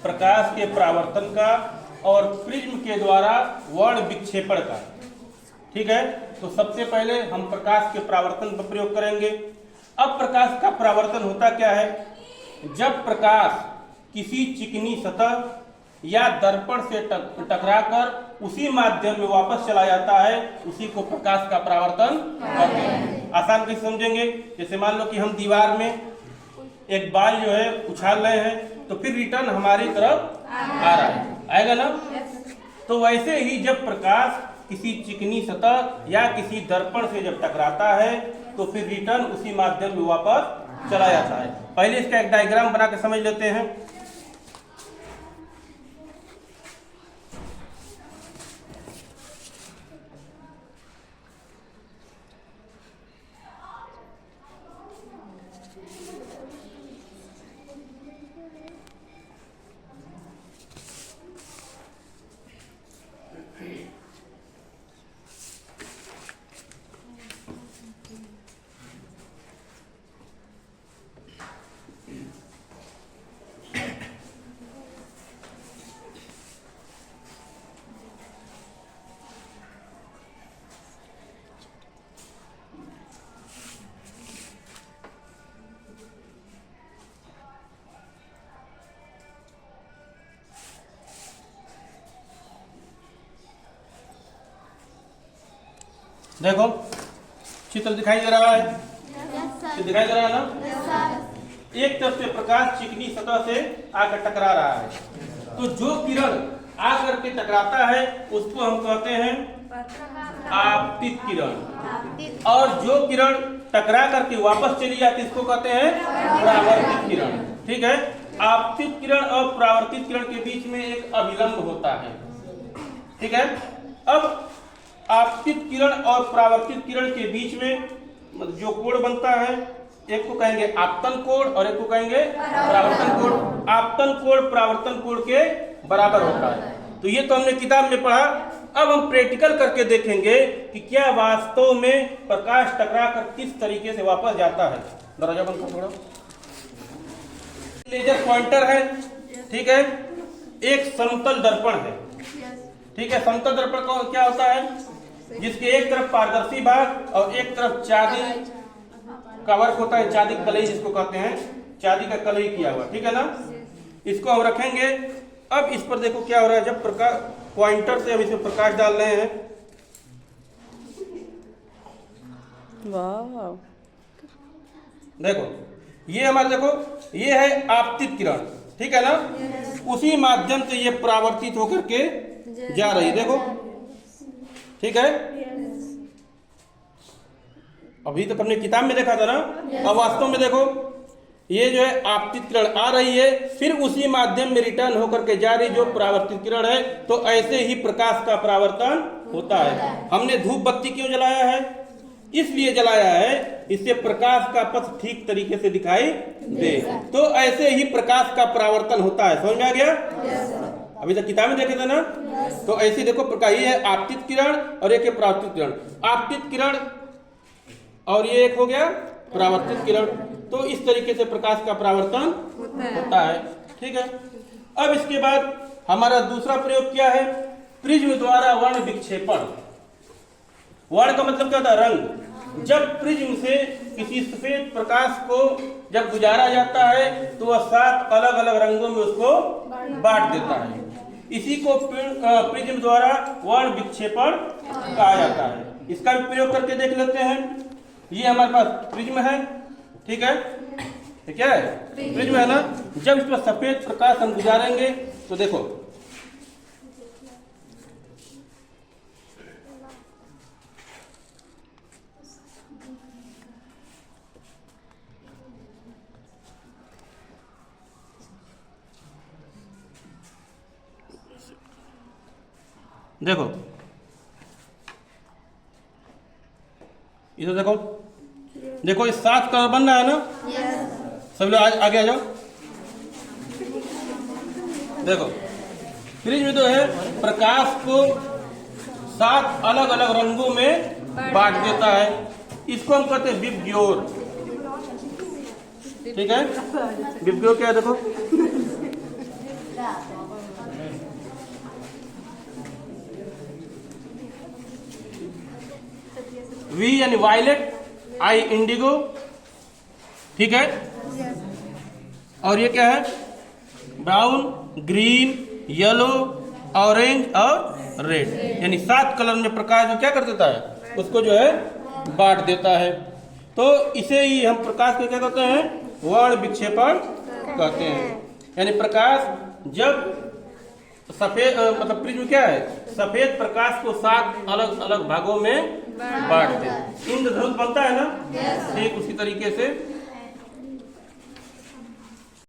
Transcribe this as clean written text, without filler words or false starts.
प्रकाश के परावर्तन का और प्रिज्म के द्वारा वर्ण विक्षेपण का। ठीक है, तो सबसे पहले हम प्रकाश के परावर्तन पर प्रयोग करेंगे। अब प्रकाश का परावर्तन होता क्या है? जब प्रकाश किसी चिकनी सतह या दर्पण से टकराकर उसी माध्यम में वापस चला जाता है, उसी को प्रकाश का परावर्तन कहते हैं। आसान कैसे समझेंगे? जैसे मान लो कि हम दीवार में एक बाल जो है उछाल रहे हैं, तो फिर रिटर्न हमारी तरफ आ रहा है, आएगा ना? तो वैसे ही जब प्रकाश किसी चिकनी सतह या किसी दर्पण से जब टकराता है, तो फिर रिटर्न उसी माध्यम में वापस चला जाता है। पहले इसका एक डायग्राम बना के समझ लेते हैं। देखो चित्र दिखाई दे रहा है? दिखाई दे रहा है ना? एक तरफ से प्रकाश चिकनी सतह से आकर टकरा रहा है, तो जो किरण आकर के टकराता है उसको हम कहते हैं आपतित किरण, और जो किरण टकरा करके वापस चली जाती है इसको कहते हैं परावर्तित किरण। ठीक है, आपतित किरण और परावर्तित किरण के बीच में एक अभिलंब होता है। ठीक है, अब आपतित किरण और परावर्तित किरण के बीच में जो कोण बनता है, एक को कहेंगे आपतन कोण और एक को कहेंगे परावर्तन कोण। आपतन कोण परावर्तन कोण के बराबर होता है। तो ये तो हमने किताब में पढ़ा। अब हम प्रैक्टिकल करके देखेंगे कि क्या वास्तव में प्रकाश टकरा कर किस तरीके से वापस जाता है। दरवाजा बंद कर थोड़ा। लेजर पॉइंटर है, ठीक है, एक समतल दर्पण है। ठीक है, समतल दर्पण का क्या होता है? जिसके एक तरफ पारदर्शी भाग और एक तरफ चांदी का वर्क होता है, चांदी कलई जिसको कहते हैं, चांदी का कलई किया हुआ। ठीक है ना? इसको हम रखेंगे। अब इस पर देखो क्या हो रहा है। जब प्रकाश पॉइंटर से हम इसमें प्रकाश डाल रहे हैं, वाह, देखो ये हमारे, देखो ये है आपतित किरण। ठीक है ना? उसी माध्यम से ये परावर्तित होकर के जा रही है। देखो, ठीक है, अभी तक हमने किताब में देखा था ना। अब वास्तव में देखो, ये जो है आपतित किरण आ रही है, फिर उसी माध्यम में रिटर्न होकर के जा रही जो परावर्तित किरण है। तो ऐसे ही प्रकाश का परावर्तन होता है। हमने धूप बत्ती क्यों जलाया है? इसलिए जलाया है, इससे प्रकाश का पथ ठीक तरीके से दिखाई दे। तो ऐसे ही प्रकाश का परावर्तन होता है। समझ में आ गया? अभी तक किताब में देखे थे ना। तो ऐसे देखो प्रकाश, ये है आपतित किरण और एक है परावर्तित किरण। आपतित किरण और ये एक हो गया परावर्तित किरण। तो इस तरीके से प्रकाश का परावर्तन होता है। ठीक है, अब इसके बाद हमारा दूसरा प्रयोग क्या है? प्रिज्म द्वारा वर्ण विक्षेपण। वर्ण का मतलब क्या होता है? रंग। जब प्रिज्म से किसी सफेद प्रकाश को जब गुजारा जाता है तो वह 7 अलग अलग रंगों में उसको बांट देता है। इसी को प्रिज्म द्वारा वर्ण विक्षेपण कहा जाता है। इसका भी प्रयोग करके देख लेते हैं। ये हमारे पास प्रिज्म है। ठीक है, ये क्या है? प्रिज्म है ना। जब इस पर सफेद प्रकाश हम गुजारेंगे तो देखो, देखो इधर देखो, देखो ये 7 कलर बन रहा है ना। सब लोग आगे आ जाओ। देखो प्रिज्म जो है प्रकाश को 7 अलग अलग रंगों में बांट देता है। इसको हम कहते हैं विबग्योर। ठीक है, विबग्योर क्या है? देखो V यानी वायलेट, I इंडिगो, ठीक है। और ये क्या है, ब्राउन, ग्रीन, येलो, ऑरेंज और रेड, यानी 7 कलर में प्रकाश जो क्या कर देता है, उसको जो है बांट देता है। तो इसे ही हम प्रकाश को क्या कहते हैं, वर्ण विक्षेपण कहते हैं। यानी प्रकाश जब सफेद मतलब प्रिज्म क्या है, सफेद प्रकाश को 7 अलग अलग भागों में बांट दे, इंद्रधनुष बनता है ना, ठीक उसी तरीके से